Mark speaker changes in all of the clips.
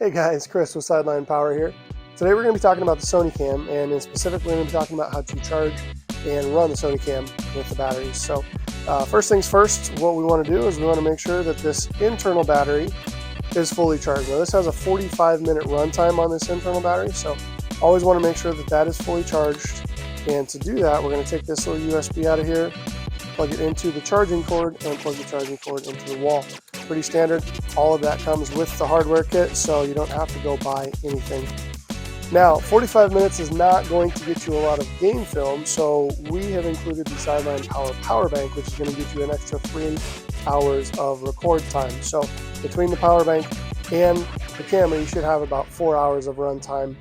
Speaker 1: Hey guys, Chris with Sideline Power here. Today we're going to be talking about the Sony Cam, and in specific we're going to be talking about how to charge and run the Sony Cam with the batteries. So first things first, what we want to do is we want to make sure that this internal battery is fully charged. Now this has a 45-minute runtime on this internal battery, so always want to make sure that that is fully charged. And to do that, we're going to take this little USB out of here, plug it into the charging cord, and plug the charging cord into the wall. Pretty standard. All of that comes with the hardware kit, so you don't have to go buy anything. Now, 45 minutes is not going to get you a lot of game film, so we have included the Sideline Power bank, which is going to get you an extra 3 hours of record time. So between the power bank and the camera, you should have about 4 hours of run time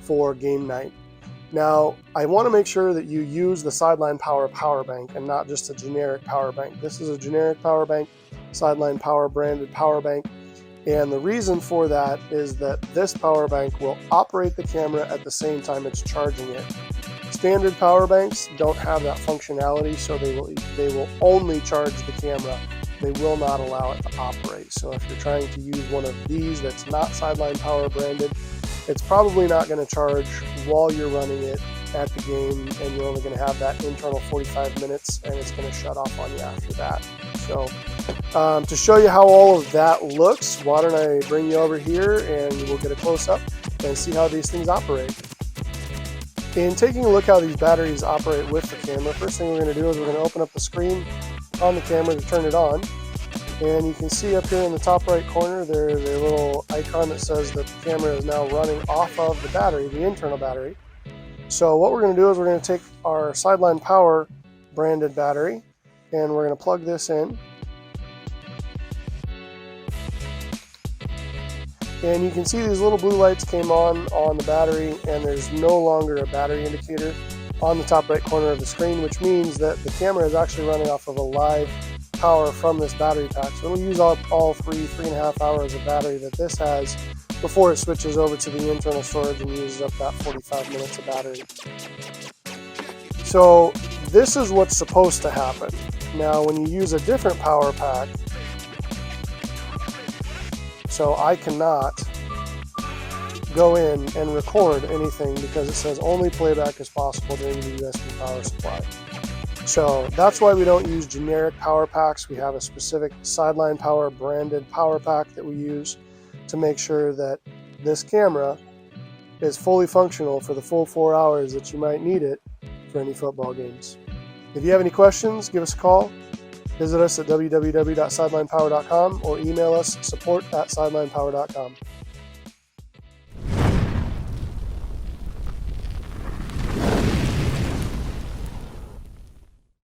Speaker 1: for game night. Now, I want to make sure that you use the Sideline Power bank and not just a generic power bank. This is a generic power bank, Sideline Power branded power bank, and the reason for that is that this power bank will operate the camera at the same time it's charging it. Standard power banks don't have that functionality, so they will only charge the camera. They will not allow it to operate. So if you're trying to use one of these that's not Sideline Power branded, it's probably not going to charge while you're running it at the game, and you're only going to have that internal 45 minutes, and it's going to shut off on you after that. So to show you how all of that looks, why don't I bring you over here and we'll get a close-up and see how these things operate. In taking a look how these batteries operate with the camera, first thing we're going to do is we're going to open up the screen on the camera to turn it on. And you can see up here in the top right corner, there's a little icon that says that the camera is now running off of the battery, the internal battery. So what we're going to do is we're going to take our Sideline Power branded battery, and we're going to plug this in. And you can see these little blue lights came on the battery, and there's no longer a battery indicator on the top right corner of the screen, which means that the camera is actually running off of a live power from this battery pack. So it'll use all 3.5 hours of battery that this has before it switches over to the internal storage and uses up that 45 minutes of battery. So this is what's supposed to happen. Now when you use a different power pack, so I cannot go in and record anything because it says only playback is possible during the USB power supply. So that's why we don't use generic power packs. We have a specific Sideline Power branded power pack that we use to make sure that this camera is fully functional for the full 4 hours that you might need it for any football games. If you have any questions, give us a call. Visit us at www.sidelinepower.com or email us support@sidelinepower.com.